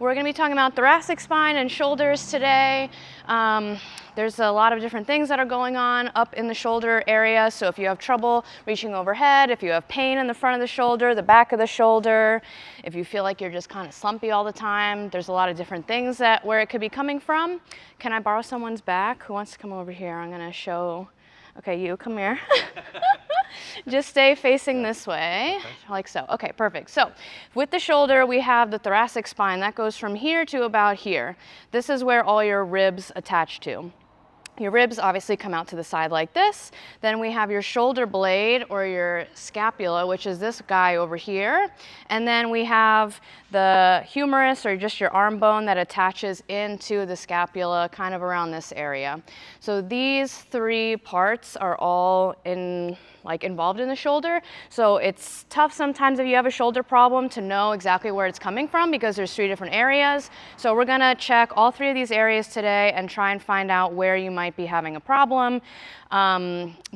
We're going to be talking about thoracic spine and shoulders today. There's a lot of different things that are going on up in the shoulder area. So if you have trouble reaching overhead, if you have pain in the front of the shoulder, the back of the shoulder, if you feel like you're just kind of slumpy all the time, there's a lot of different things where it could be coming from. Can I borrow someone's back? Who wants to come over here? I'm going to show. Okay, you come here. Just stay facing this way, like so. Okay, perfect. So with the shoulder, we have the thoracic spine. That goes from here to about here. This is where all your ribs attach to. Your ribs obviously come out to the side like this. Then we have your shoulder blade or your scapula, which is this guy over here. And then we have the humerus or just your arm bone that attaches into the scapula kind of around this area. So these three parts are all involved in the shoulder. So it's tough sometimes if you have a shoulder problem to know exactly where it's coming from because there's three different areas. So we're gonna check all three of these areas today and try and find out where you might be having a problem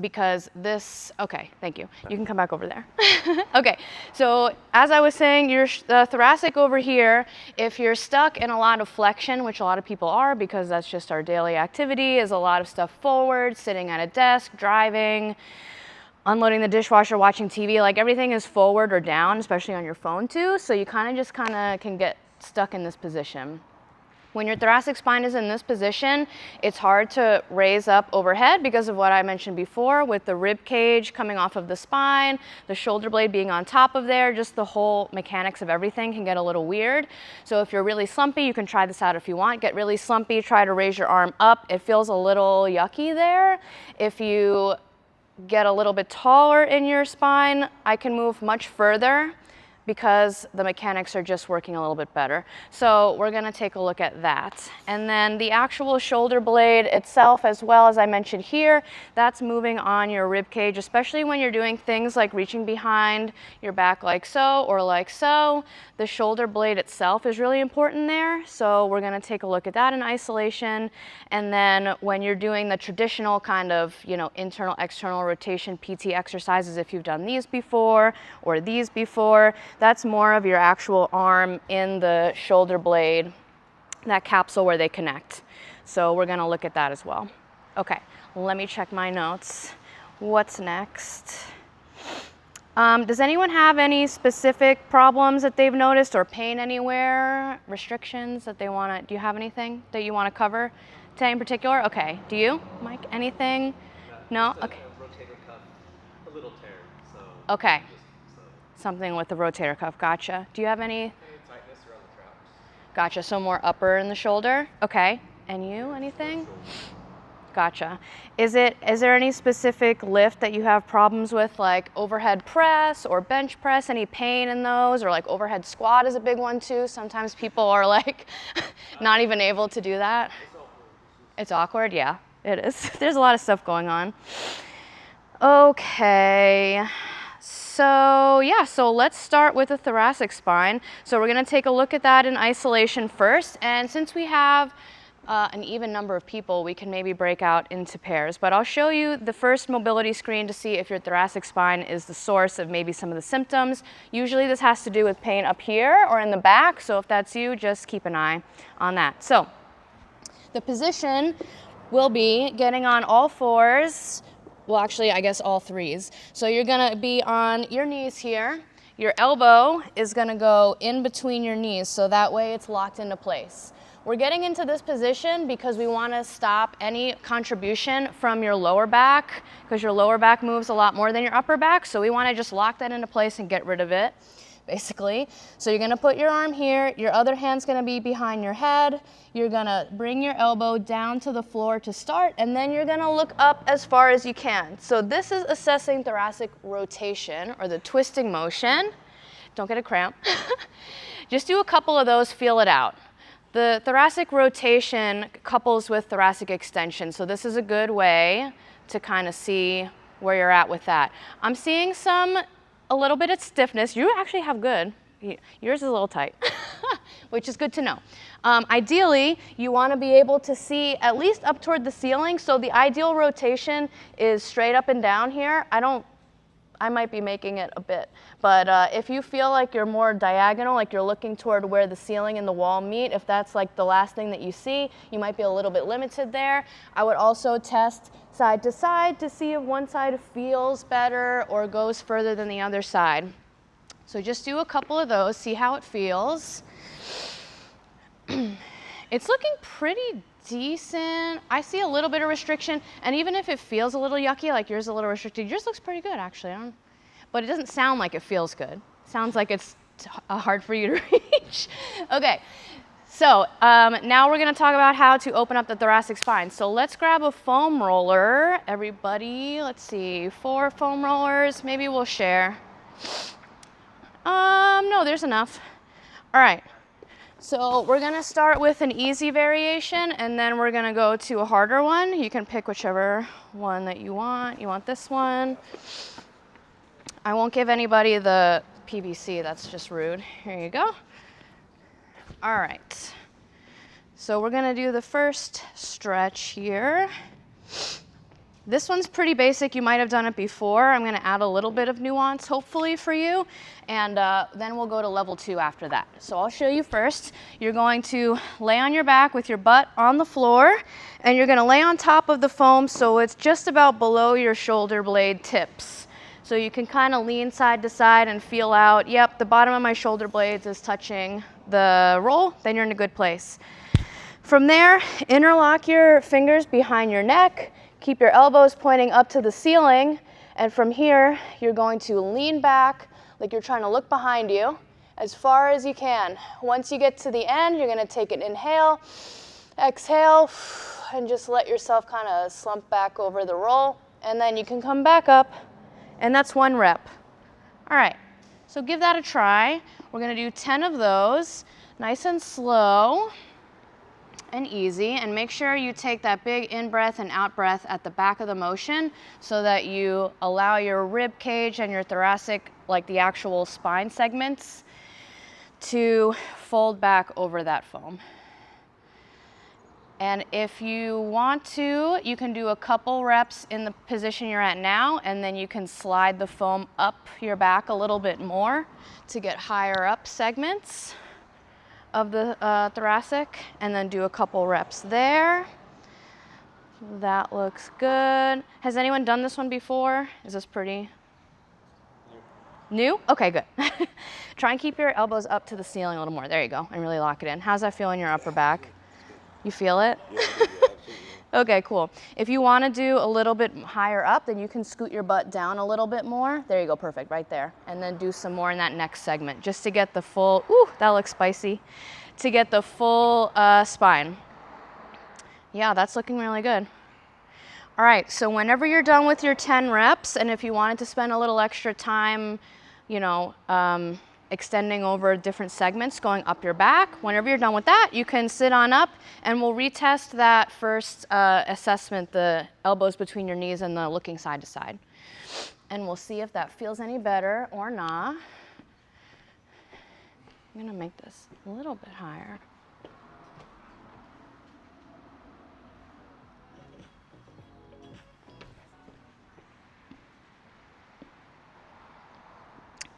because this, okay, thank you. You can come back over there. Okay, so as I was saying, the thoracic over here, if you're stuck in a lot of flexion, which a lot of people are because that's just our daily activity, is a lot of stuff forward, sitting at a desk, driving, unloading the dishwasher, watching TV, like everything is forward or down, especially on your phone too. So you kind of can get stuck in this position. When your thoracic spine is in this position, it's hard to raise up overhead because of what I mentioned before with the rib cage coming off of the spine, the shoulder blade being on top of there, just the whole mechanics of everything can get a little weird. So if you're really slumpy, you can try this out if you want. Get really slumpy, try to raise your arm up. It feels a little yucky there. If you get a little bit taller in your spine, I can move much further because the mechanics are just working a little bit better. So we're gonna take a look at that. And then the actual shoulder blade itself, as well as I mentioned here, that's moving on your rib cage, especially when you're doing things like reaching behind your back like so or like so. The shoulder blade itself is really important there. So we're gonna take a look at that in isolation. And then when you're doing the traditional kind of, internal, external rotation PT exercises, if you've done these before or these before, that's more of your actual arm in the shoulder blade, that capsule where they connect. So we're gonna look at that as well. Okay, let me check my notes. What's next? Does anyone have any specific problems that they've noticed or pain anywhere, restrictions that they wanna, do you have anything that you wanna cover today in particular? Okay, do you, Mike, anything? No? Okay. Rotator cuff, a little tear, so. Okay. Something with the rotator cuff, gotcha. Do you have any tightness around the traps? Gotcha, so more upper in the shoulder? Okay, and you, anything? Gotcha. Is there any specific lift that you have problems with, like overhead press or bench press, any pain in those? Or like overhead squat is a big one too. Sometimes people are like not even able to do that. It's awkward, yeah, it is. There's a lot of stuff going on. Okay. So yeah, so let's start with the thoracic spine. So we're gonna take a look at that in isolation first. And since we have an even number of people, we can maybe break out into pairs. But I'll show you the first mobility screen to see if your thoracic spine is the source of maybe some of the symptoms. Usually this has to do with pain up here or in the back. So if that's you, just keep an eye on that. So the position will be getting on all fours. Well, actually, I guess all threes. So you're gonna be on your knees here. Your elbow is gonna go in between your knees, so that way it's locked into place. We're getting into this position because we wanna stop any contribution from your lower back, because your lower back moves a lot more than your upper back, so we wanna just lock that into place and get rid of it, basically. So you're gonna put your arm here, your other hand's gonna be behind your head, you're gonna bring your elbow down to the floor to start, and then you're gonna look up as far as you can. So this is assessing thoracic rotation, or the twisting motion. Don't get a cramp. Just do a couple of those, feel it out. The thoracic rotation couples with thoracic extension, so this is a good way to kind of see where you're at with that. I'm seeing a little bit of stiffness. You actually have good. Yours is a little tight, which is good to know. Ideally, you want to be able to see at least up toward the ceiling. So the ideal rotation is straight up and down here. I might be making it a bit. But if you feel like you're more diagonal, like you're looking toward where the ceiling and the wall meet, if that's like the last thing that you see, you might be a little bit limited there. I would also test side to side to see if one side feels better or goes further than the other side. So just do a couple of those, see how it feels. It's looking pretty decent. I see a little bit of restriction, and even if it feels a little yucky, like yours is a little restricted, yours looks pretty good actually. But it doesn't sound like it feels good. It sounds like it's hard for you to reach. Okay, so now we're gonna talk about how to open up the thoracic spine. So let's grab a foam roller, everybody. Let's see, 4 foam rollers, maybe we'll share. No, there's enough. All right. So we're gonna start with an easy variation and then we're gonna go to a harder one. You can pick whichever one that you want. You want this one? I won't give anybody the PVC, that's just rude. Here you go. All right. So we're gonna do the first stretch here. This one's pretty basic. You might have done it before. I'm gonna add a little bit of nuance, hopefully for you, and then we'll go to level 2 after that. So I'll show you first. You're going to lay on your back with your butt on the floor, and you're gonna lay on top of the foam so it's just about below your shoulder blade tips. So you can kind of lean side to side and feel out, yep, the bottom of my shoulder blades is touching the roll, then you're in a good place. From there, interlock your fingers behind your neck. Keep your elbows pointing up to the ceiling, and from here, you're going to lean back like you're trying to look behind you as far as you can. Once you get to the end, you're gonna take an inhale, exhale, and just let yourself kind of slump back over the roll, and then you can come back up, and that's 1 rep. All right, so give that a try. We're gonna do 10 of those, nice and slow and easy, and make sure you take that big in-breath and out-breath at the back of the motion so that you allow your rib cage and your thoracic, like the actual spine segments, to fold back over that foam. And if you want to, you can do a couple reps in the position you're at now, and then you can slide the foam up your back a little bit more to get higher up segments of the thoracic, and then do a couple reps there. That looks good. Has anyone done this one before? Is this pretty new? Okay, good. Try and keep your elbows up to the ceiling a little more. There you go, and really lock it in. How's that feel in your upper back? You feel it? Yeah, absolutely. Okay, cool. If you want to do a little bit higher up, then you can scoot your butt down a little bit more. There you go, perfect, right there. And then do some more in that next segment, just to get the full, ooh, that looks spicy, to get the full spine. Yeah, that's looking really good. All right, so whenever you're done with your 10 reps, and if you wanted to spend a little extra time, you know, extending over different segments, going up your back. Whenever you're done with that, you can sit on up, and we'll retest that first assessment, the elbows between your knees and the looking side to side. And we'll see if that feels any better or not. I'm gonna make this a little bit higher.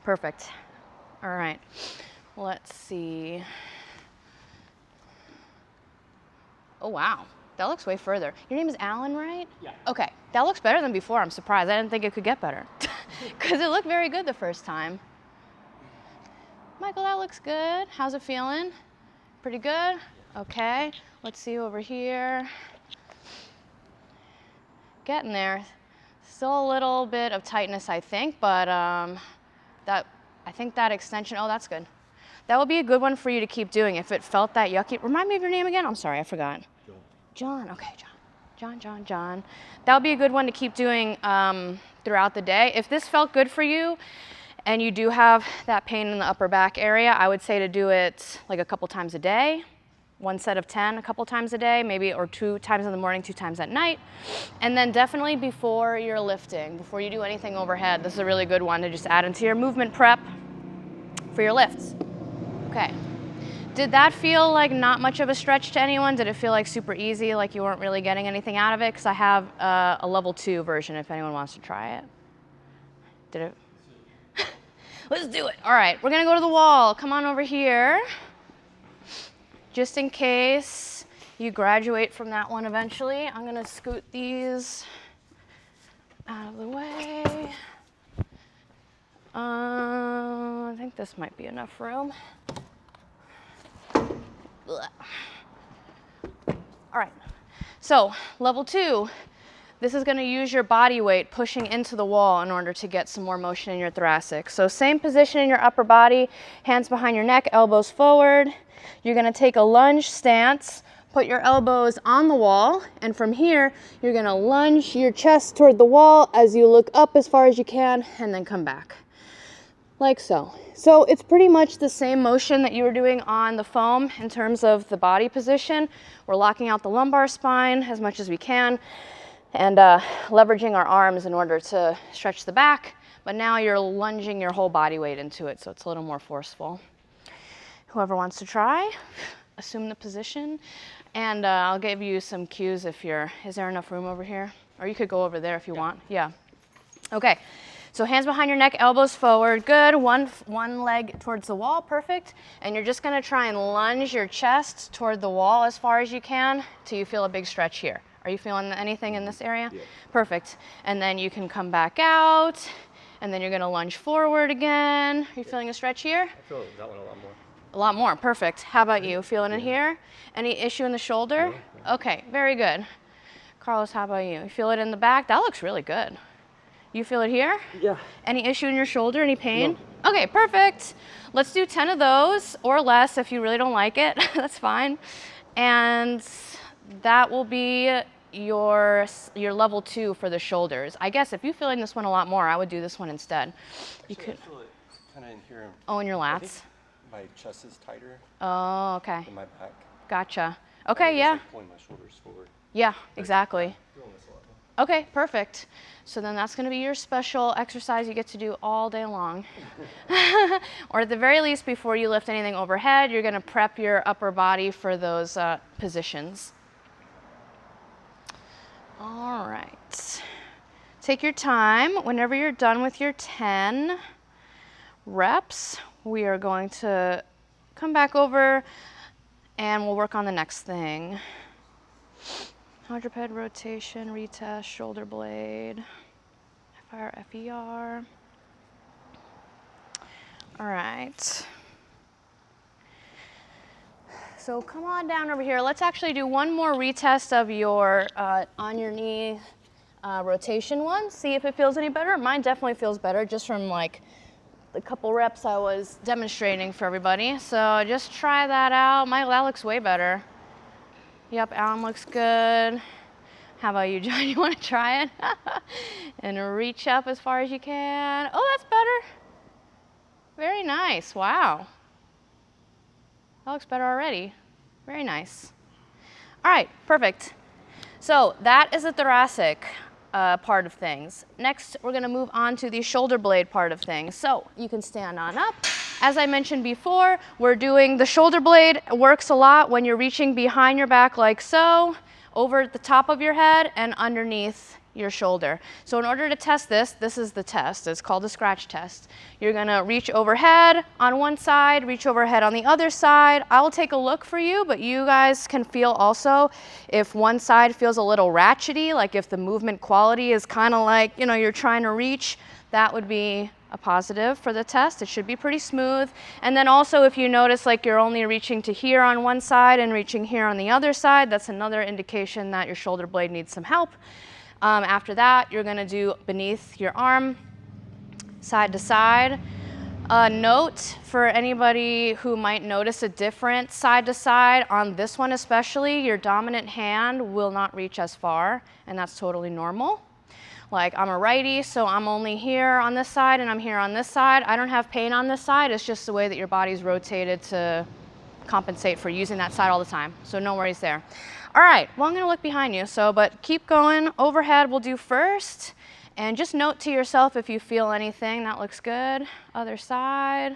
Perfect. All right, let's see. Oh, wow, that looks way further. Your name is Alan, right? Yeah. Okay, that looks better than before. I'm surprised. I didn't think it could get better because it looked very good the first time. Michael, that looks good. How's it feeling? Pretty good? Okay, let's see over here. Getting there. Still a little bit of tightness, I think, but I think that extension, oh, that's good. That would be a good one for you to keep doing if it felt that yucky. Remind me of your name again? I'm sorry, I forgot. John, okay, John. That would be a good one to keep doing throughout the day. If this felt good for you and you do have that pain in the upper back area, I would say to do it like a couple times a day. 1 set of 10 a couple times a day, maybe, or 2 times in the morning, 2 times at night. And then definitely before you're lifting, before you do anything overhead, this is a really good one to just add into your movement prep for your lifts. Okay. Did that feel like not much of a stretch to anyone? Did it feel like super easy, like you weren't really getting anything out of it? Because I have a level 2 version if anyone wants to try it. Did it? Let's do it. All right, we're gonna go to the wall. Come on over here. Just in case you graduate from that one eventually, I'm gonna scoot these out of the way. I think this might be enough room. Ugh. All right, so level 2. This is gonna use your body weight pushing into the wall in order to get some more motion in your thoracic. So same position in your upper body, hands behind your neck, elbows forward. You're gonna take a lunge stance, put your elbows on the wall, and from here, you're gonna lunge your chest toward the wall as you look up as far as you can, and then come back, like so. So it's pretty much the same motion that you were doing on the foam in terms of the body position. We're locking out the lumbar spine as much as we can, and leveraging our arms in order to stretch the back, but now you're lunging your whole body weight into it, so it's a little more forceful. Whoever wants to try, assume the position, and I'll give you some cues if is there enough room over here? Or you could go over there if you want, yeah. Okay, so hands behind your neck, elbows forward, good, one leg towards the wall, perfect, and you're just gonna try and lunge your chest toward the wall as far as you can till you feel a big stretch here. Are you feeling anything in this area? Yeah. Perfect. And then you can come back out, and then you're gonna lunge forward again. Are you feeling a stretch here? I feel that one a lot more. A lot more, perfect. How about you? Feeling it here? Any issue in the shoulder? No. Okay, very good. Carlos, how about you? You feel it in the back? That looks really good. You feel it here? Yeah. Any issue in your shoulder? Any pain? No. Okay, perfect. Let's do 10 of those or less if you really don't like it. That's fine. And that will be your level 2 for the shoulders. I guess if you're feeling this one a lot more, I would do this one instead. You could. I feel it kind of in here. Oh, in your lats? My chest is tighter. Oh, okay. In my back. Gotcha. Okay, yeah. Like pulling my shoulders forward. Yeah, exactly. Feeling this a lot more. Okay, perfect. So then that's gonna be your special exercise you get to do all day long. Or at the very least, before you lift anything overhead, you're gonna prep your upper body for those positions. All right. Take your time. Whenever you're done with your 10 reps, we are going to come back over and we'll work on the next thing. Quadruped rotation, retest, shoulder blade, FIR, FER. All right. So come on down over here. Let's actually do one more retest of your on your knee rotation one. See if it feels any better. Mine definitely feels better just from like the couple reps I was demonstrating for everybody. So just try that out. That looks way better. Yep, arm looks good. How about you, John? You want to try it? And reach up as far as you can. Oh, that's better. Very nice. Wow. That looks better already. Very nice. All right, perfect. So that is the thoracic part of things. Next, we're gonna move on to the shoulder blade part of things. So you can stand on up. As I mentioned before, we're doing the shoulder blade. It works a lot when you're reaching behind your back like so, over the top of your head and underneath your shoulder. So in order to test this, this is the test. It's called the scratch test. You're gonna reach overhead on one side, reach overhead on the other side. I will take a look for you, but you guys can feel also if one side feels a little ratchety, like if the movement quality is kind of like, you know, you're trying to reach, that would be a positive for the test. It should be pretty smooth. And then also if you notice like you're only reaching to here on one side and reaching here on the other side, that's another indication that your shoulder blade needs some help. After that, you're gonna do beneath your arm, side to side. Note for anybody who might notice a different side to side, on this one especially, your dominant hand will not reach as far, and that's totally normal. Like I'm a righty, so I'm only here on this side and I'm here on this side. I don't have pain on this side, it's just the way that your body's rotated to compensate for using that side all the time, so no worries there. All right, well, I'm gonna look behind you, but keep going. Overhead we'll do first. And just note to yourself if you feel anything. That looks good. Other side,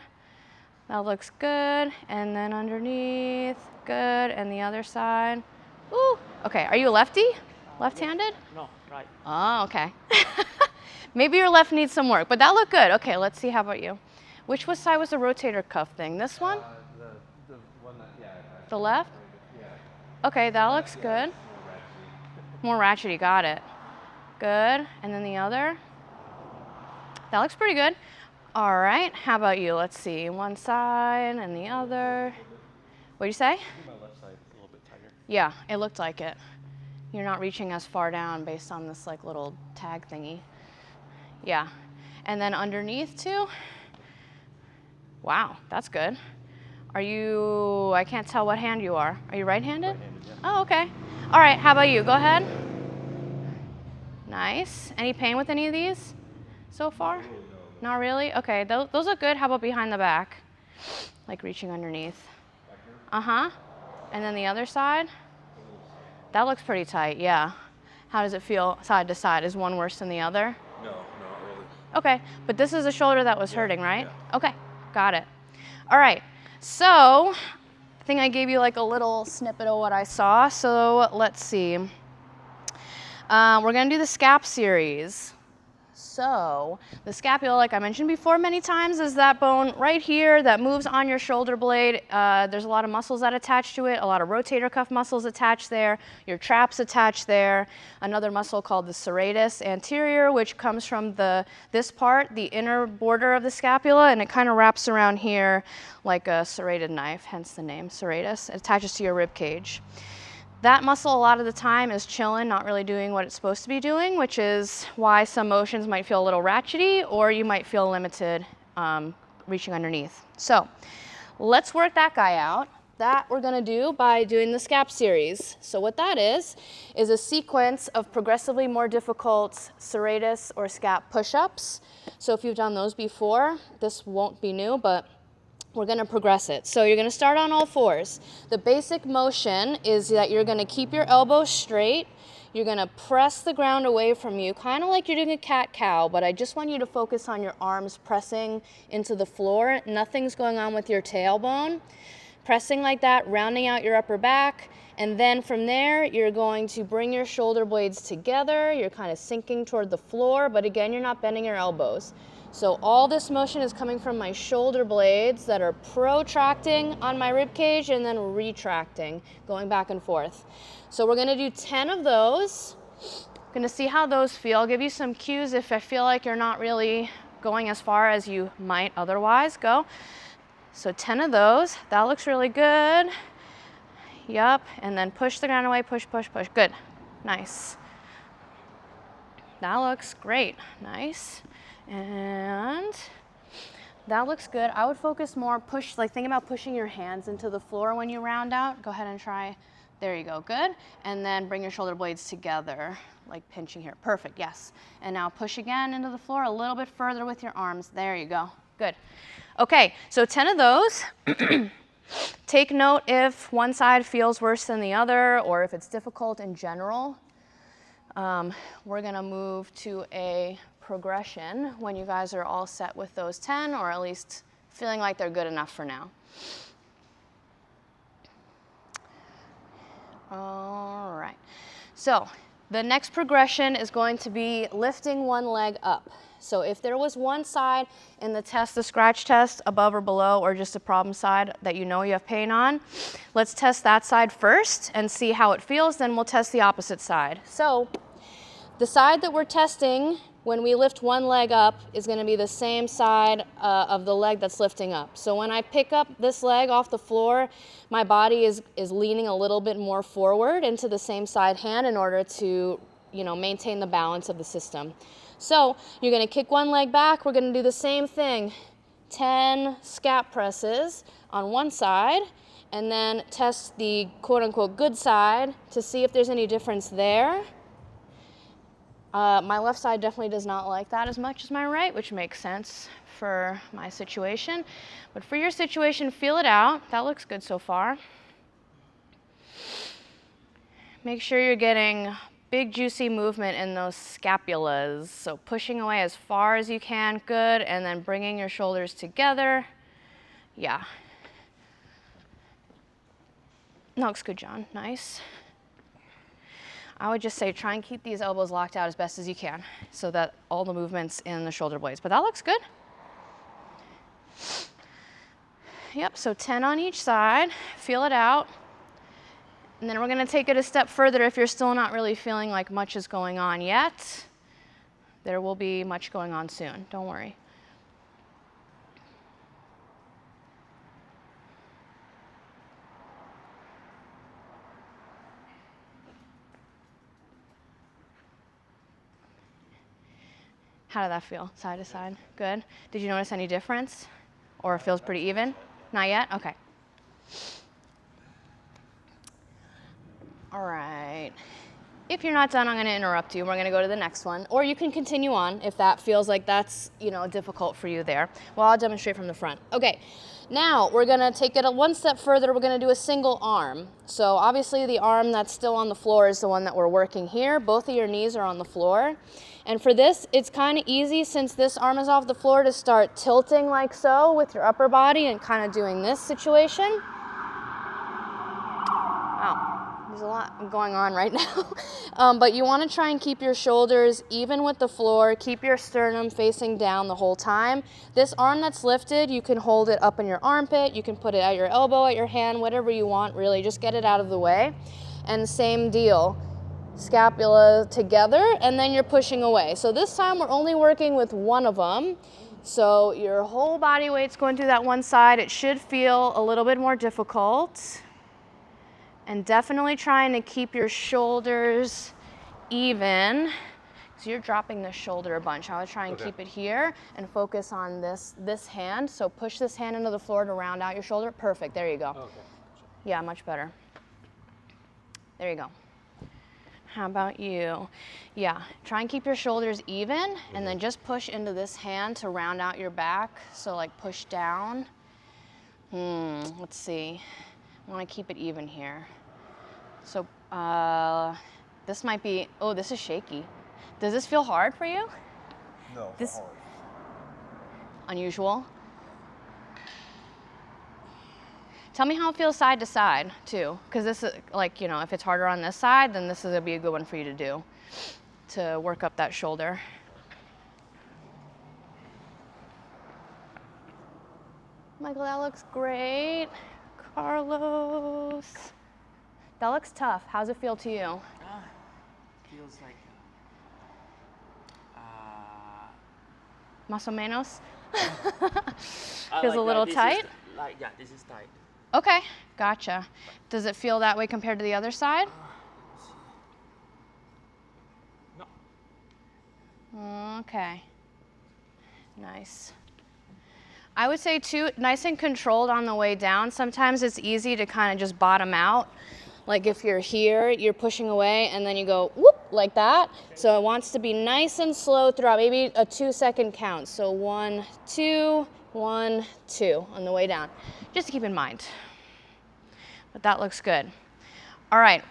that looks good. And then underneath, good. And the other side. Ooh, okay, are you a lefty? Left-handed? No, right. Oh, okay. Maybe your left needs some work, but that looked good. Okay, let's see. How about you? Which side was the rotator cuff thing? This one? The one that, yeah. The left? Yeah. Okay, that looks good. More ratchety, got it. Good. And then the other? That looks pretty good. All right, how about you? Let's see, one side and the other. What'd you say? I think my left side is a little bit tighter. Yeah, it looked like it. You're not reaching as far down based on this like little tag thingy. Yeah. And then underneath too. Wow, that's good. Are you, I can't tell what hand you are. Are you right-handed? Right-handed, yeah. Oh, okay. All right, how about you? Go ahead. Nice. Any pain with any of these so far? No. Not really? Okay, those look good. How about behind the back? Like reaching underneath. Uh-huh. And then the other side? That looks pretty tight, yeah. How does it feel side to side? Is one worse than the other? No, not really. Okay, but this is a shoulder that was hurting, right? Yeah. Okay, got it. All right, so I think I gave you like a little snippet of what I saw. So let's see. We're gonna do the scap series. So the scapula, like I mentioned before many times, is that bone right here that moves on your shoulder blade. There's a lot of muscles that attach to it, a lot of rotator cuff muscles attached there, your traps attached there, another muscle called the serratus anterior, which comes from this part, the inner border of the scapula, and it kind of wraps around here like a serrated knife, hence the name serratus. It attaches to your rib cage. That muscle a lot of the time is chilling, not really doing what it's supposed to be doing, which is why some motions might feel a little ratchety or you might feel limited reaching underneath. So let's work that guy out. That we're gonna do by doing the scap series. So what that is a sequence of progressively more difficult serratus or scap push-ups. So if you've done those before, this won't be new, but we're gonna progress it. So you're gonna start on all fours. The basic motion is that you're gonna keep your elbows straight. You're gonna press the ground away from you, kind of like you're doing a cat-cow, but I just want you to focus on your arms pressing into the floor. Nothing's going on with your tailbone. Pressing like that, rounding out your upper back, and then from there, you're going to bring your shoulder blades together. You're kind of sinking toward the floor, but again, you're not bending your elbows. So all this motion is coming from my shoulder blades that are protracting on my rib cage and then retracting, going back and forth. So we're gonna do 10 of those. Gonna see how those feel. I'll give you some cues if I feel like you're not really going as far as you might otherwise go. So 10 of those, that looks really good. Yup, and then push the ground away, push, push, push. Good, nice. That looks great, nice. And that looks good. I would focus more, think about pushing your hands into the floor when you round out. Go ahead and try, there you go, good. And then bring your shoulder blades together, like pinching here. Perfect, yes. And now push again into the floor a little bit further with your arms. There you go, good. Okay, so 10 of those. Take note if one side feels worse than the other or if it's difficult in general. We're gonna move to a progression when you guys are all set with those 10 or at least feeling like they're good enough for now. All right, so the next progression is going to be lifting one leg up. So if there was one side in the test, the scratch test, above or below, or just a problem side that you know you have pain on, let's test that side first and see how it feels, then we'll test the opposite side. So the side that we're testing when we lift one leg up is gonna be the same side of the leg that's lifting up. So when I pick up this leg off the floor, my body is leaning a little bit more forward into the same side hand in order to, maintain the balance of the system. So you're gonna kick one leg back, we're gonna do the same thing. 10 scap presses on one side, and then test the quote-unquote good side to see if there's any difference there. My left side definitely does not like that as much as my right, which makes sense for my situation. But for your situation, feel it out. That looks good so far. Make sure you're getting big juicy movement in those scapulas. So pushing away as far as you can, good, and then bringing your shoulders together. Yeah. That looks good, John, nice. I would just say try and keep these elbows locked out as best as you can so that all the movement's in the shoulder blades. But that looks good. Yep, so 10 on each side. Feel it out. And then we're going to take it a step further if you're still not really feeling like much is going on yet. There will be much going on soon. Don't worry. How did that feel, side to side? Good. Did you notice any difference? Or it feels pretty even? Not yet? Okay. All right. If you're not done, I'm going to interrupt you. We're going to go to the next one. Or you can continue on if that feels like that's, difficult for you there. Well, I'll demonstrate from the front. Okay. Now, we're going to take it one step further. We're going to do a single arm. So obviously the arm that's still on the floor is the one that we're working here. Both of your knees are on the floor. And for this, it's kind of easy since this arm is off the floor to start tilting like so with your upper body and kind of doing this situation. Wow, there's a lot going on right now. But you want to try and keep your shoulders even with the floor. Keep your sternum facing down the whole time. This arm that's lifted, you can hold it up in your armpit. You can put it at your elbow, at your hand, whatever you want, really. Just get it out of the way. And same deal. Scapula together, and then you're pushing away. So this time we're only working with one of them. So your whole body weight's going through that one side. It should feel a little bit more difficult. And definitely trying to keep your shoulders even. So you're dropping the shoulder a bunch. I would try and keep it here and focus on this hand. So push this hand into the floor to round out your shoulder. Perfect, there you go. Okay. Yeah, much better. There you go. How about you? Yeah, try and keep your shoulders even and then just push into this hand to round out your back. So like push down. Let's see. I want to keep it even here. So this might be, oh, this is shaky. Does this feel hard for you? No, this hard. Unusual? Tell me how it feels side to side, too. Because this is, like, if it's harder on this side, then this is going to be a good one for you to do, to work up that shoulder. Michael, that looks great. Carlos. That looks tough. How's it feel to you? Feels like... Más o menos? Feels like a little tight? Yeah, this is tight. Okay, gotcha. Does it feel that way compared to the other side? No. Okay. Nice. I would say too, nice and controlled on the way down. Sometimes it's easy to kind of just bottom out. Like if you're here, you're pushing away and then you go whoop like that. So it wants to be nice and slow throughout, maybe a 2-second count. So 1, 2, 1, 2 on the way down. Just to keep in mind. But that looks good. All right.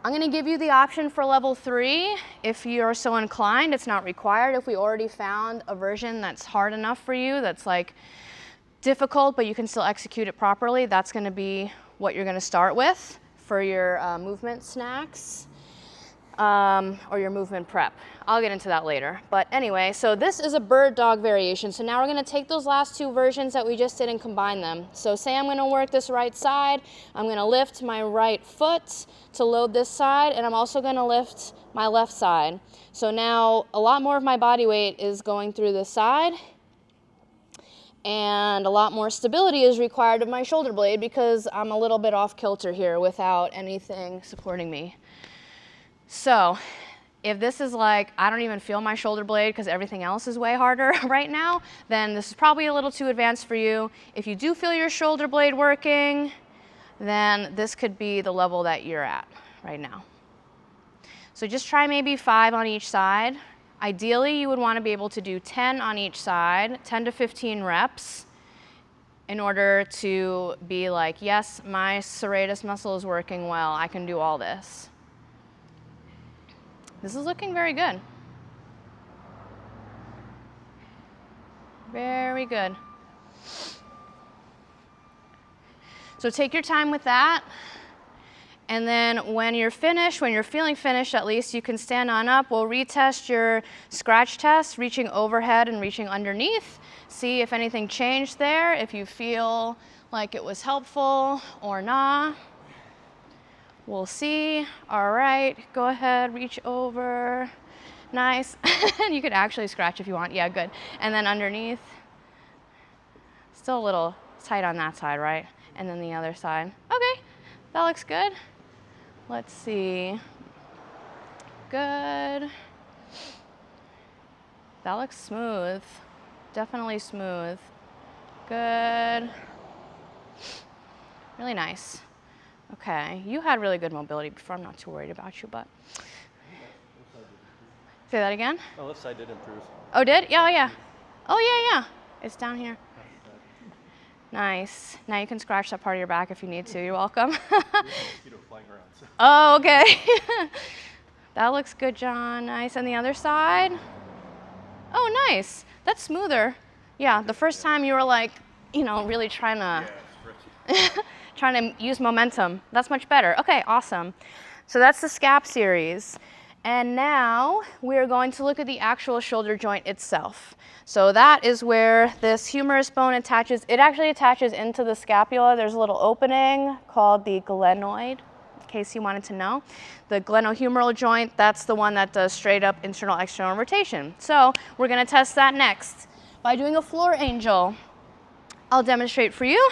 I'm going to give you the option for level 3 if you're so inclined. It's not required. If we already found a version that's hard enough for you, that's like difficult, but you can still execute it properly, that's going to be what you're going to start with for your movement snacks or your movement prep. I'll get into that later. But anyway, so this is a bird dog variation. So now we're going to take those last 2 versions that we just did and combine them. So say I'm going to work this right side. I'm going to lift my right foot to load this side, and I'm also going to lift my left side. So now a lot more of my body weight is going through this side, and a lot more stability is required of my shoulder blade because I'm a little bit off kilter here without anything supporting me. So if this is like, I don't even feel my shoulder blade because everything else is way harder right now, then this is probably a little too advanced for you. If you do feel your shoulder blade working, then this could be the level that you're at right now. So just try maybe 5 on each side. Ideally, you would want to be able to do 10 on each side, 10 to 15 reps in order to be like, yes, my serratus muscle is working well. I can do all this. This is looking very good. Very good. So take your time with that. And then when you're finished, when you're feeling finished at least, you can stand on up. We'll retest your scratch test, reaching overhead and reaching underneath. See if anything changed there, if you feel like it was helpful or not. We'll see. All right, go ahead, reach over. Nice. You could actually scratch if you want. Yeah, good. And then underneath. Still a little tight on that side, right? And then the other side. Okay, that looks good. Let's see. Good. That looks smooth. Definitely smooth. Good. Really nice. Okay, you had really good mobility before. I'm not too worried about you, but. Say that again? Oh, left side did improve. Oh, did? Yeah, oh, yeah. Oh, yeah, yeah. It's down here. Nice. Now you can scratch that part of your back if you need to. You're welcome. Flying around, so. Oh, okay. That looks good, John. Nice. And the other side? Oh, nice. That's smoother. Yeah, the first time you were like, you know, really trying to trying to use momentum. That's much better. Okay, awesome. So that's the scap series. And now we're going to look at the actual shoulder joint itself. So that is where this humerus bone attaches. It actually attaches into the scapula. There's a little opening called the glenoid, in case you wanted to know. The glenohumeral joint, that's the one that does straight up internal-external rotation. So we're gonna test that next by doing a floor angel. I'll demonstrate for you.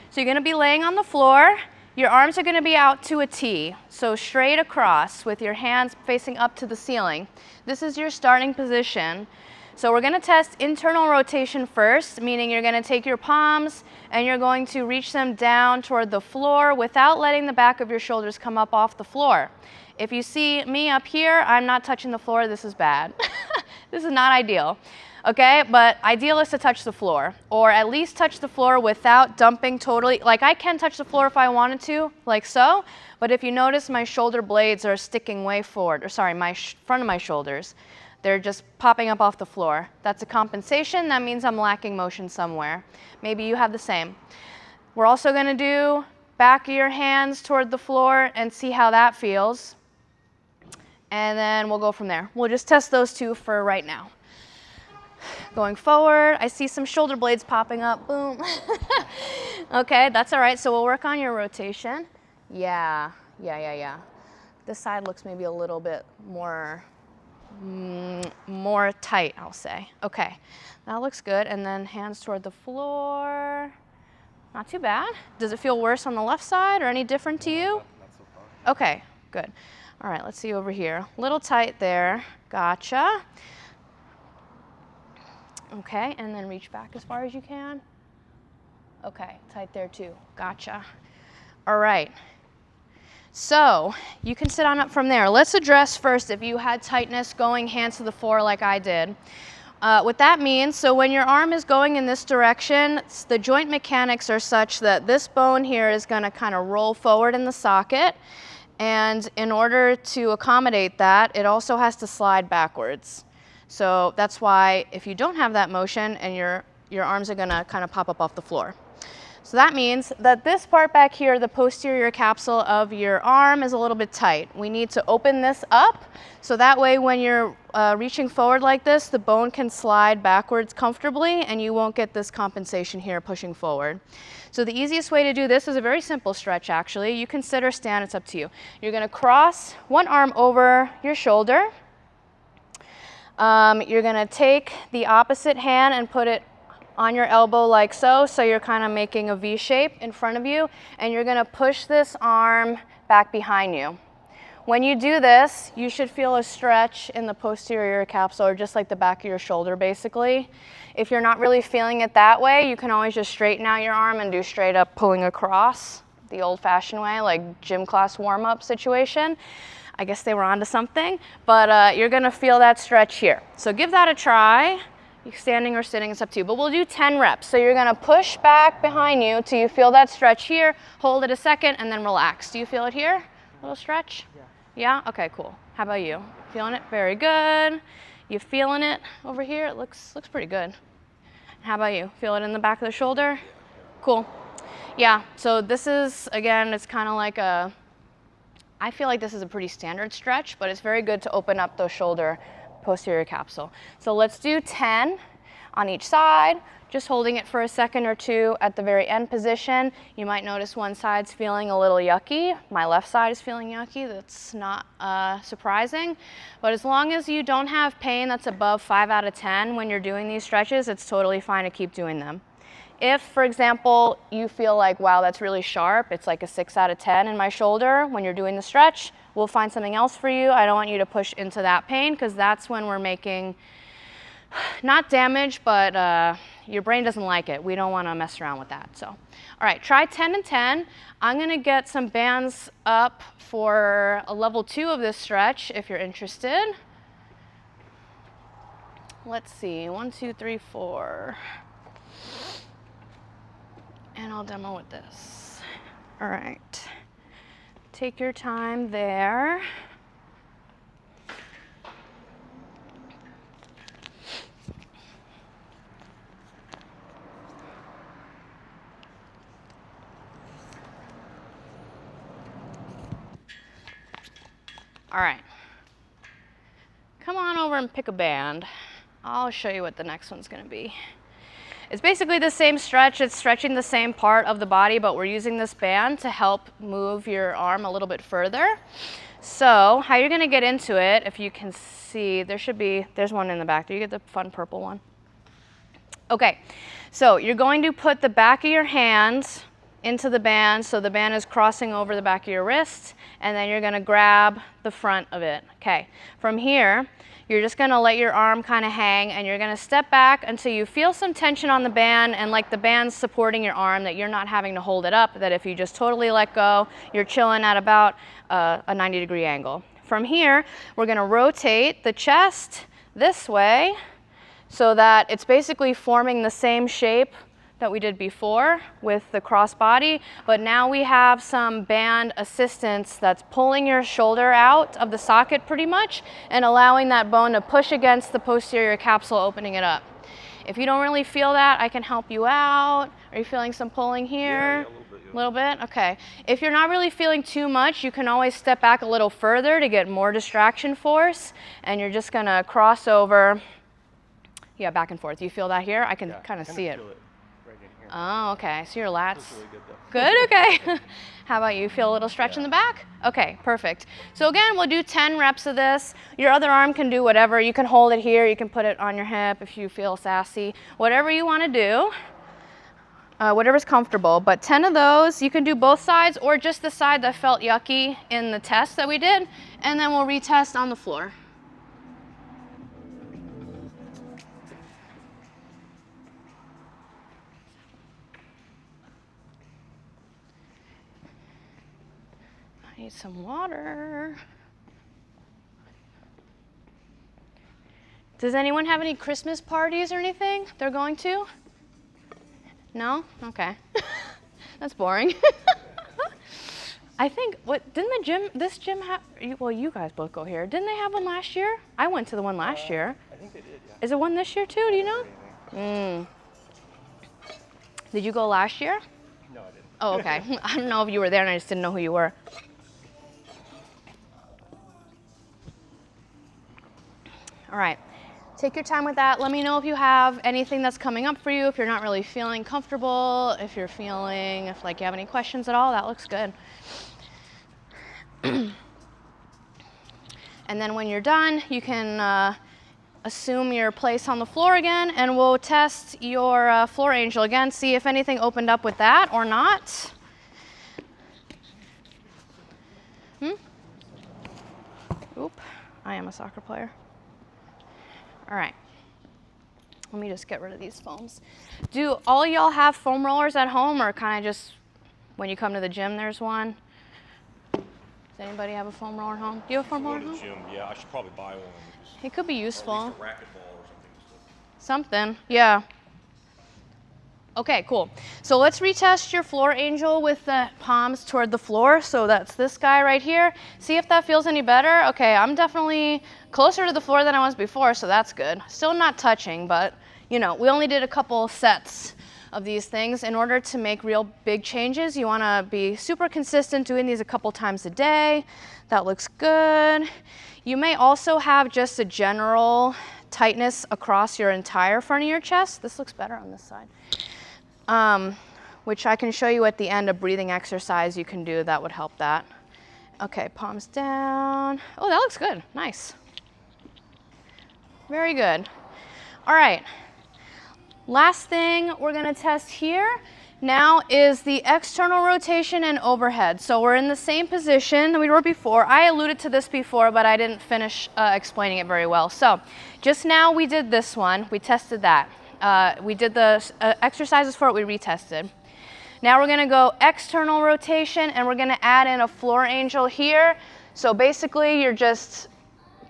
So you're gonna be laying on the floor. Your arms are gonna be out to a T, so straight across with your hands facing up to the ceiling. This is your starting position. So we're gonna test internal rotation first, meaning you're gonna take your palms and you're going to reach them down toward the floor without letting the back of your shoulders come up off the floor. If you see me up here, I'm not touching the floor. This is bad. This is not ideal. Okay, but ideal is to touch the floor, or at least touch the floor without dumping totally. Like I can touch the floor if I wanted to, like so, but if you notice my shoulder blades are sticking way forward, or sorry, my front of my shoulders, they're just popping up off the floor. That's a compensation. That means I'm lacking motion somewhere. Maybe you have the same. We're also gonna do back of your hands toward the floor and see how that feels. And then we'll go from there. We'll just test those two for right now. Going forward, I see some shoulder blades popping up, boom. Okay, that's all right, so we'll work on your rotation. Yeah. This side looks maybe a little bit more tight, I'll say. Okay, that looks good, and then hands toward the floor. Not too bad. Does it feel worse on the left side or any different to you? Not so far. Okay, good. All right, let's see over here. Little tight there, gotcha. Okay, and then reach back as far as you can. Okay, tight there too, gotcha. All right, so you can sit on up from there. Let's address first if you had tightness going hands to the floor like I did. What that means, so when your arm is going in this direction, the joint mechanics are such that this bone here is gonna kind of roll forward in the socket, and in order to accommodate that, it also has to slide backwards. So that's why if you don't have that motion and your arms are gonna kind of pop up off the floor. So that means that this part back here, the posterior capsule of your arm, is a little bit tight. We need to open this up so that way when you're reaching forward like this, the bone can slide backwards comfortably and you won't get this compensation here pushing forward. So the easiest way to do this is a very simple stretch actually. You can sit or stand, it's up to you. You're gonna cross one arm over your shoulder. You're gonna take the opposite hand and put it on your elbow like so, so you're kind of making a V shape in front of you, and you're gonna push this arm back behind you. When you do this, you should feel a stretch in the posterior capsule, or just like the back of your shoulder basically. If you're not really feeling it that way, you can always just straighten out your arm and do straight up pulling across, the old-fashioned way, like gym class warm-up situation. I guess they were onto something, but you're gonna feel that stretch here. So give that a try. Standing or sitting, it's up to you, but we'll do 10 reps. So you're gonna push back behind you till you feel that stretch here, hold it a second, and then relax. Do you feel it here? A little stretch? Yeah? Okay, cool. How about you? Feeling it? Very good. You feeling it over here? It looks pretty good. How about you? Feel it in the back of the shoulder? Cool. Yeah, so this is, again, it's kind of like a I feel like this is a pretty standard stretch, but it's very good to open up those shoulder posterior capsule. So let's do 10 on each side, just holding it for a second or two at the very end position. You might notice one side's feeling a little yucky. My left side is feeling yucky. That's not surprising. But as long as you don't have pain that's above 5 out of 10 when you're doing these stretches, it's totally fine to keep doing them. If, for example, you feel like, wow, that's really sharp, it's like a 6 out of 10 in my shoulder when you're doing the stretch, we'll find something else for you. I don't want you to push into that pain because that's when we're making not damage, but your brain doesn't like it. We don't want to mess around with that. So, all right, try 10 and 10. I'm going to get some bands up for a level 2 of this stretch if you're interested. Let's see, 1, 2, 3, 4. And I'll demo with this. All right, take your time there. All right, come on over and pick a band. I'll show you what the next one's gonna be. It's basically the same stretch. It's stretching the same part of the body, but we're using this band to help move your arm a little bit further. So how you're gonna get into it, if you can see, there's one in the back there. You get the fun purple one. Okay, so you're going to put the back of your hand into the band, so the band is crossing over the back of your wrist, and then you're gonna grab the front of it. Okay, from here, you're just gonna let your arm kind of hang, and you're gonna step back until you feel some tension on the band, and like the band's supporting your arm, that you're not having to hold it up, that if you just totally let go, you're chilling at about a 90-degree angle. From here, we're gonna rotate the chest this way so that it's basically forming the same shape that we did before with the cross body, but now we have some band assistance that's pulling your shoulder out of the socket pretty much and allowing that bone to push against the posterior capsule, opening it up. If you don't really feel that, I can help you out. Are you feeling some pulling here? Yeah, a little bit. Yeah. A little bit? Okay. If you're not really feeling too much, you can always step back a little further to get more distraction force, and you're just gonna cross over, yeah, back and forth. You feel that here? I can kind of see it. Feel it right in here. Oh, okay. So your lats. Feels really good though. Good, okay. How about you? Feel a little stretch in the back? Okay, perfect. So again, we'll do 10 reps of this. Your other arm can do whatever. You can hold it here. You can put it on your hip if you feel sassy. Whatever you want to do, whatever's comfortable. But 10 of those, you can do both sides or just the side that felt yucky in the test that we did. And then we'll retest on the floor. Need some water. Does anyone have any Christmas parties or anything they're going to? No? Okay. That's boring. I think, this gym have, well, you guys both go here. Didn't they have one last year? I went to the one last year. I think they did, yeah. Is it one this year too, do you know? Did you go last year? No, I didn't. Oh, okay. I don't know if you were there and I just didn't know who you were. All right, take your time with that. Let me know if you have anything that's coming up for you, if you're not really feeling comfortable, if you have any questions at all. That looks good. And then when you're done, you can assume your place on the floor again, and we'll test your floor angel again, see if anything opened up with that or not. Oop, I am a soccer player. All right, let me just get rid of these foams. Do all y'all have foam rollers at home, or kind of just when you come to the gym there's one? Does anybody have a foam roller at home? Do you have a foam roller at Go to home? the gym, yeah, I should probably buy one. It could be Or useful. at least a racquetball or something. Something, yeah. Okay, cool. So let's retest your floor angel with the palms toward the floor. So that's this guy right here. See if that feels any better. Okay, I'm definitely closer to the floor than I was before, so that's good. Still not touching, but you know, we only did a couple sets of these things. In order to make real big changes, you want to be super consistent, doing these a couple times a day. That looks good. You may also have just a general tightness across your entire front of your chest. This looks better on this side. Which I can show you at the end, a breathing exercise you can do that would help that. Okay, palms down. Oh, that looks good. Nice. Very good. All right. Last thing we're going to test here now is the external rotation and overhead. So we're in the same position that we were before. I alluded to this before, but I didn't finish explaining it very well. So just now we did this one. We tested that. We did the exercises for it. We retested. Now we're going to go external rotation, and we're going to add in a floor angel here. So basically you're just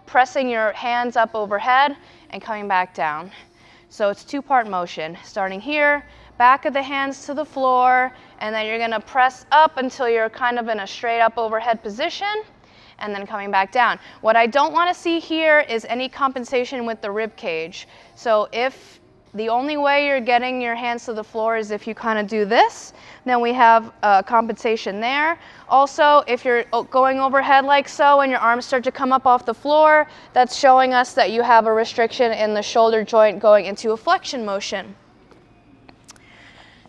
pressing your hands up overhead and coming back down. So it's two-part motion, starting here, back of the hands to the floor, and then you're going to press up until you're kind of in a straight up overhead position, and then coming back down. What I don't want to see here is any compensation with the rib cage. So if the only way you're getting your hands to the floor is if you kind of do this, then we have compensation there. Also, if you're going overhead like so and your arms start to come up off the floor, that's showing us that you have a restriction in the shoulder joint going into a flexion motion.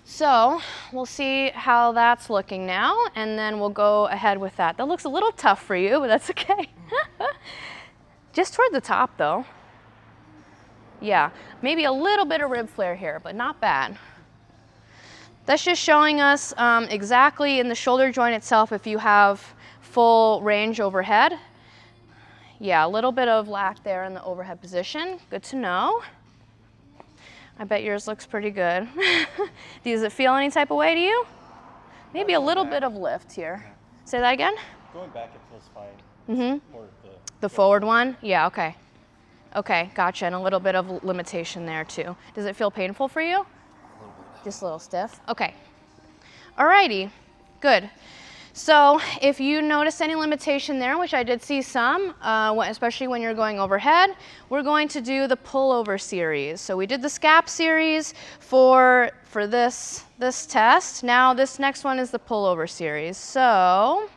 So we'll see how that's looking now, and then we'll go ahead with that. That looks a little tough for you, but that's okay. Just toward the top though. Yeah, maybe a little bit of rib flare here, but not bad. That's just showing us exactly in the shoulder joint itself if you have full range overhead. Yeah, a little bit of lack there in the overhead position. Good to know. I bet yours looks pretty good. Does it feel any type of way to you? Maybe a little bit of lift here. Say that again? Going back, it feels fine. Mm-hmm. More The forward one? Yeah, okay. Okay, gotcha, and a little bit of limitation there too. Does it feel painful for you? Just a little stiff? Okay. Alrighty, good. So if you notice any limitation there, which I did see some, especially when you're going overhead, we're going to do the pullover series. So we did the scap series for this test. Now this next one is the pullover series. So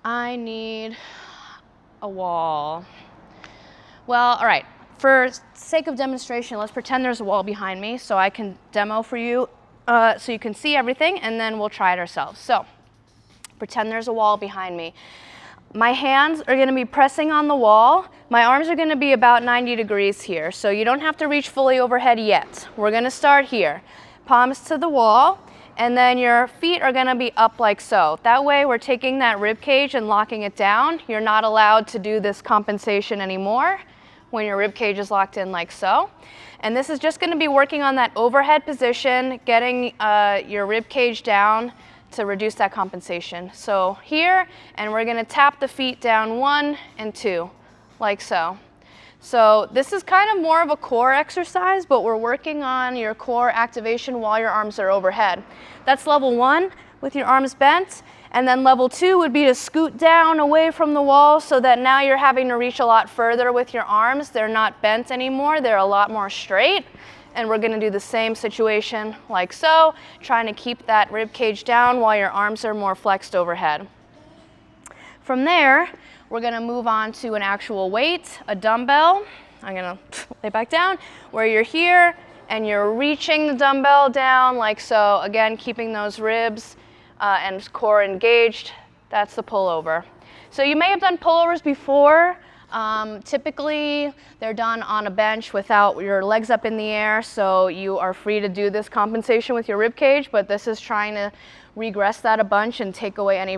I need a wall. Well, all right, for sake of demonstration, let's pretend there's a wall behind me so I can demo for you so you can see everything, and then we'll try it ourselves. So pretend there's a wall behind me. My hands are going to be pressing on the wall. My arms are going to be about 90 degrees here, so you don't have to reach fully overhead yet. We're going to start here. Palms to the wall, and then your feet are going to be up like so. That way we're taking that rib cage and locking it down. You're not allowed to do this compensation anymore when your rib cage is locked in like so. And this is just going to be working on that overhead position, getting your rib cage down to reduce that compensation. So here, and we're going to tap the feet down 1 and 2, like so. So this is kind of more of a core exercise, but we're working on your core activation while your arms are overhead. That's level 1 with your arms bent. And then level 2 would be to scoot down away from the wall so that now you're having to reach a lot further with your arms. They're not bent anymore, they're a lot more straight. And we're gonna do the same situation like so, trying to keep that rib cage down while your arms are more flexed overhead. From there, we're gonna move on to an actual weight, a dumbbell. I'm gonna lay back down, where you're here and you're reaching the dumbbell down like so. Again, keeping those ribs and core engaged. That's the pullover. So you may have done pullovers before. Typically they're done on a bench without your legs up in the air, so you are free to do this compensation with your rib cage, but this is trying to regress that a bunch and take away any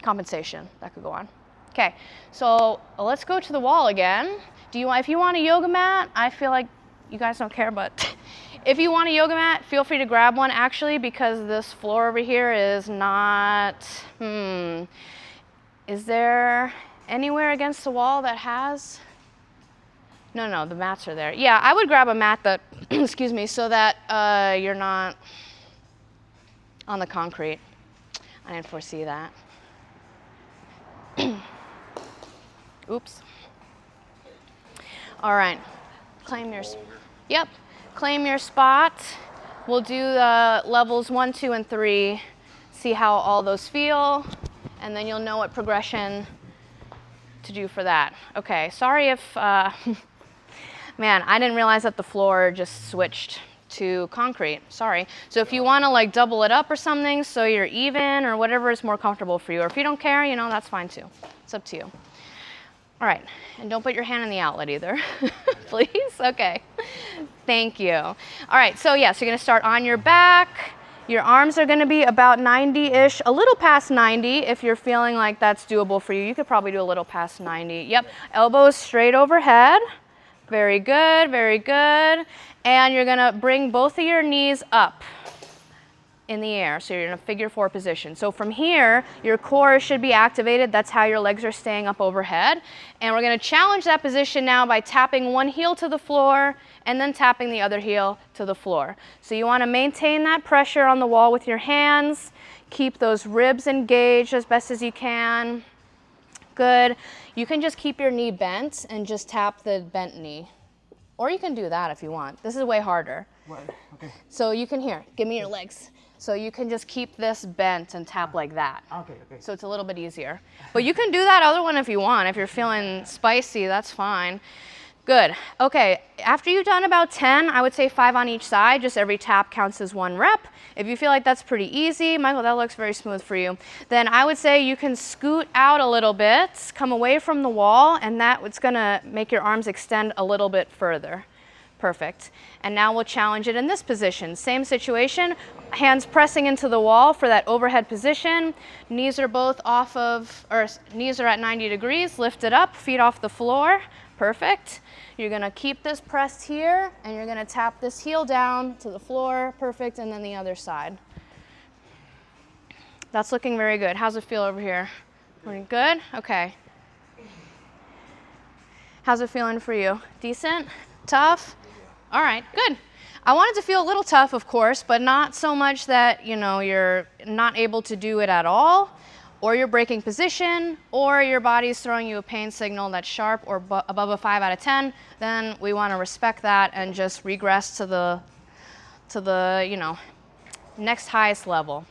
compensation that could go on. Okay, so let's go to the wall again. If you want a yoga mat, I feel like you guys don't care, but if you want a yoga mat, feel free to grab one actually, because this floor over here is not, is there anywhere against the wall that has? No, the mats are there. Yeah, I would grab a mat that, excuse me, so that you're not on the concrete. I didn't foresee that. Oops. All right, claim your, yep. claim your spot. We'll do the levels 1, 2, and 3, see how all those feel, and then you'll know what progression to do for that. Okay, sorry if, man, I didn't realize that the floor just switched to concrete, sorry. So if you wanna like double it up or something so you're even or whatever is more comfortable for you, or if you don't care, you know, that's fine too. It's up to you. All right, and don't put your hand in the outlet either, please, okay. Thank you. All right, so yes, you're gonna start on your back. Your arms are gonna be about 90-ish, a little past 90 if you're feeling like that's doable for you. You could probably do a little past 90. Yep, elbows straight overhead. Very good, very good. And you're gonna bring both of your knees up in the air. So you're in a figure 4 position. So from here, your core should be activated. That's how your legs are staying up overhead. And we're gonna challenge that position now by tapping one heel to the floor and then tapping the other heel to the floor. So you wanna maintain that pressure on the wall with your hands. Keep those ribs engaged as best as you can. Good. You can just keep your knee bent and just tap the bent knee. Or you can do that if you want. This is way harder. What? Okay. So you can, here, give me your legs. So you can just keep this bent and tap like that. Okay, okay. So it's a little bit easier. But you can do that other one if you want. If you're feeling spicy, that's fine. Good. Okay, after you've done about 10, I would say 5 on each side. Just every tap counts as 1 rep. If you feel like that's pretty easy, Michael, that looks very smooth for you, then I would say you can scoot out a little bit, come away from the wall, and that's gonna make your arms extend a little bit further. Perfect. And now we'll challenge it in this position. Same situation, hands pressing into the wall for that overhead position. Knees are both off of, or knees are at 90 degrees, lifted up, feet off the floor. Perfect. You're gonna keep this pressed here, and you're gonna tap this heel down to the floor. Perfect, and then the other side. That's looking very good. How's it feel over here? Good? Okay. How's it feeling for you? Decent? Tough? All right, good. I want it to feel a little tough, of course, but not so much that, you know, you're not able to do it at all, or you're breaking position, or your body's throwing you a pain signal that's sharp or above a 5 out of 10, then we want to respect that and just regress to the, you know, next highest level.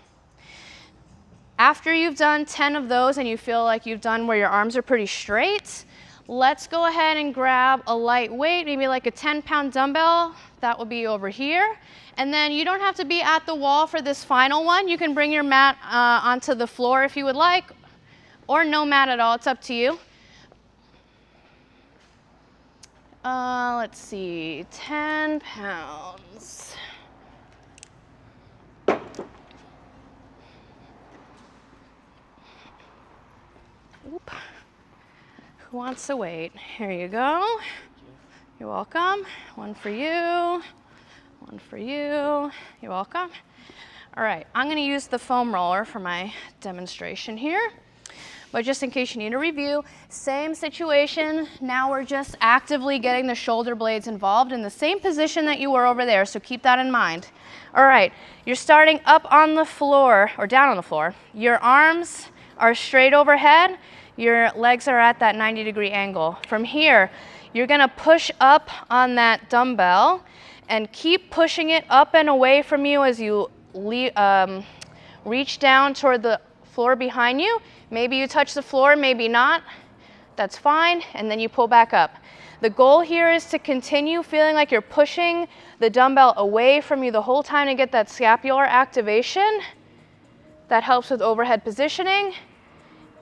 After you've done 10 of those and you feel like you've done where your arms are pretty straight, let's go ahead and grab a light weight, maybe like a 10-pound dumbbell. That will be over here. And then you don't have to be at the wall for this final one. You can bring your mat onto the floor if you would like, or no mat at all. It's up to you. Let's see, 10 pounds. Oop. Who wants to wait? Here you go. You're welcome. One for you. One for you. You're welcome. All right, I'm going to use the foam roller for my demonstration here. But just in case you need a review, same situation. Now we're just actively getting the shoulder blades involved in the same position that you were over there, so keep that in mind. All right, you're starting up on the floor, or down on the floor. Your arms are straight overhead. Your legs are at that 90-degree angle. From here, you're gonna push up on that dumbbell and keep pushing it up and away from you as you reach down toward the floor behind you. Maybe you touch the floor, maybe not. That's fine, and then you pull back up. The goal here is to continue feeling like you're pushing the dumbbell away from you the whole time to get that scapular activation. That helps with overhead positioning,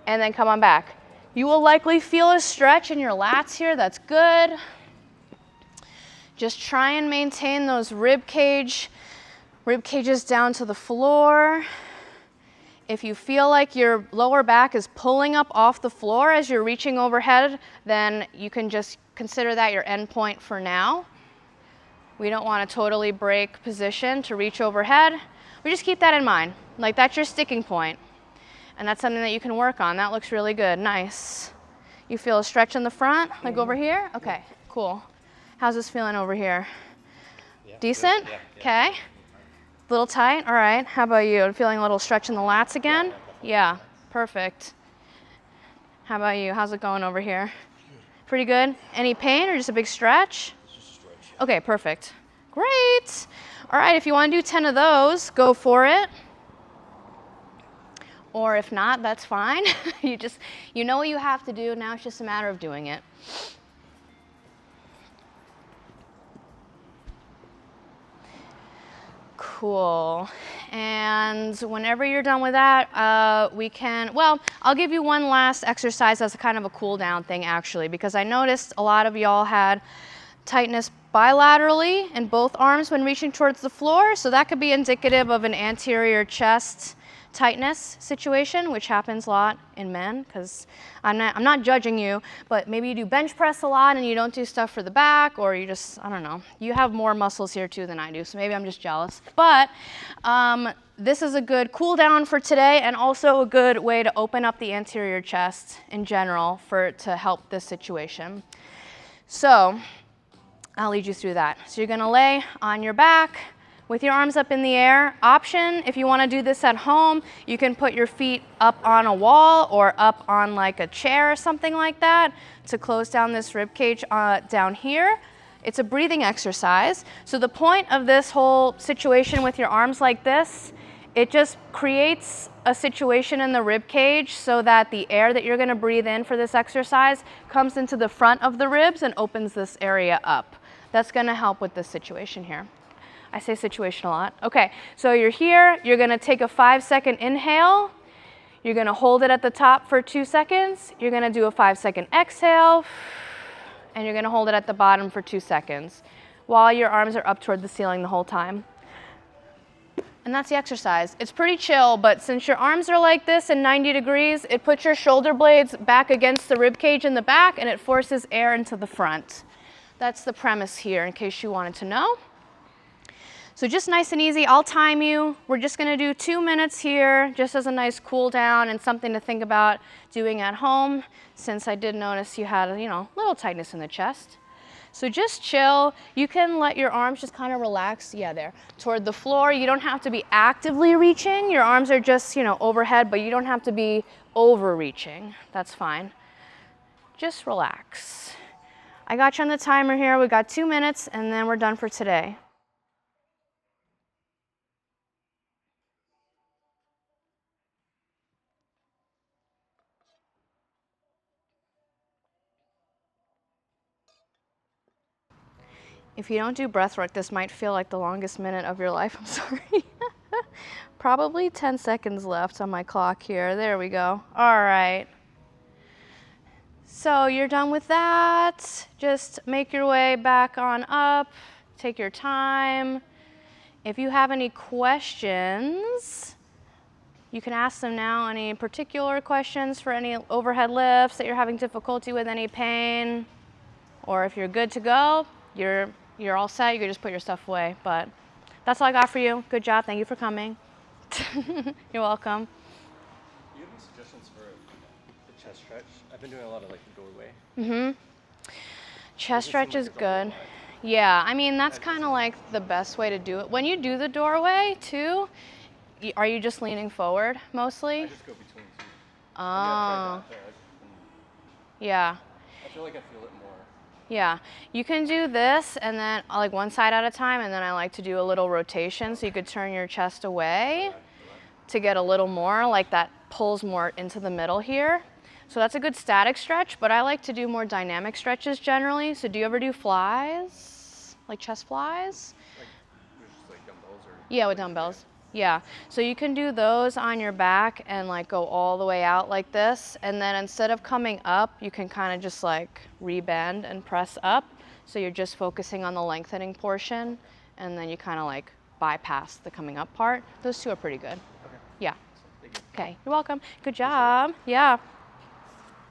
and then come on back. You will likely feel a stretch in your lats here, that's good. Just try and maintain those rib cages down to the floor. If you feel like your lower back is pulling up off the floor as you're reaching overhead, then you can just consider that your end point for now. We don't want to totally break position to reach overhead. We just keep that in mind. Like, that's your sticking point. And that's something that you can work on. That looks really good. Nice. You feel a stretch in the front, like over here? Okay, cool. How's this feeling over here? Yeah, decent? yeah. Okay. A little tight? All right. How about you? Feeling a little stretch in the lats again? Yeah, perfect. How about you? How's it going over here? Pretty good? Any pain or just a big stretch? It's just a stretch. Okay, perfect. Great. All right, if you want to do 10 of those, go for it. Or if not, that's fine. You know what you have to do. Now it's just a matter of doing it. Cool. And whenever you're done with that, I'll give you one last exercise as a kind of a cool down thing actually, because I noticed a lot of y'all had tightness bilaterally in both arms when reaching towards the floor. So that could be indicative of an anterior chest tightness situation, which happens a lot in men, because I'm not judging you, but maybe you do bench press a lot and you don't do stuff for the back, or you just, I don't know, you have more muscles here too than I do, so maybe I'm just jealous. But this is a good cool down for today, and also a good way to open up the anterior chest in general to help this situation. So I'll lead you through that. So you're gonna lay on your back with your arms up in the air. Option, if you wanna do this at home, you can put your feet up on a wall or up on like a chair or something like that to close down this rib cage down here. It's a breathing exercise. So the point of this whole situation with your arms like this, it just creates a situation in the rib cage so that the air that you're gonna breathe in for this exercise comes into the front of the ribs and opens this area up. That's gonna help with this situation here. I say situation a lot. Okay, so you're here, you're gonna take a 5-second inhale, you're gonna hold it at the top for 2 seconds, you're gonna do a 5-second exhale, and you're gonna hold it at the bottom for 2 seconds while your arms are up toward the ceiling the whole time. And that's the exercise. It's pretty chill, but since your arms are like this in 90 degrees, it puts your shoulder blades back against the rib cage in the back and it forces air into the front. That's the premise here in case you wanted to know. So just nice and easy, I'll time you. We're just gonna do 2 minutes here, just as a nice cool down and something to think about doing at home, since I did notice you had, a little tightness in the chest. So just chill. You can let your arms just kind of relax, there, toward the floor. You don't have to be actively reaching. Your arms are just, overhead, but you don't have to be overreaching. That's fine. Just relax. I got you on the timer here. We got 2 minutes, and then we're done for today. If you don't do breath work, this might feel like the longest minute of your life. I'm sorry. Probably 10 seconds left on my clock here. There we go. All right. So you're done with that. Just make your way back on up. Take your time. If you have any questions, you can ask them now. Any particular questions for any overhead lifts that you're having difficulty with, any pain? Or if you're good to go, you're all set, you can just put your stuff away. But that's all I got for you. Good job, thank you for coming. You're welcome. Do you have any suggestions for the chest stretch? I've been doing a lot of like the doorway. Chest stretch is good. Yeah, I mean, that's kind of like the best way to do it. When you do the doorway too, are you just leaning forward mostly? I just go between two. Oh. Yeah. I feel like I feel it more. Yeah, you can do this and then like one side at a time, and then I like to do a little rotation so you could turn your chest away to get a little more, like that pulls more into the middle here. So that's a good static stretch, but I like to do more dynamic stretches generally. So do you ever do flies? Like chest flies? Like dumbbells or? Yeah, with dumbbells. Yeah, so you can do those on your back and like go all the way out like this, and then instead of coming up, you can kind of just like rebend and press up. So you're just focusing on the lengthening portion, and then you kind of like bypass the coming up part. Those two are pretty good. Okay. Yeah. Thank you. Okay, you're welcome. Good job. Yeah.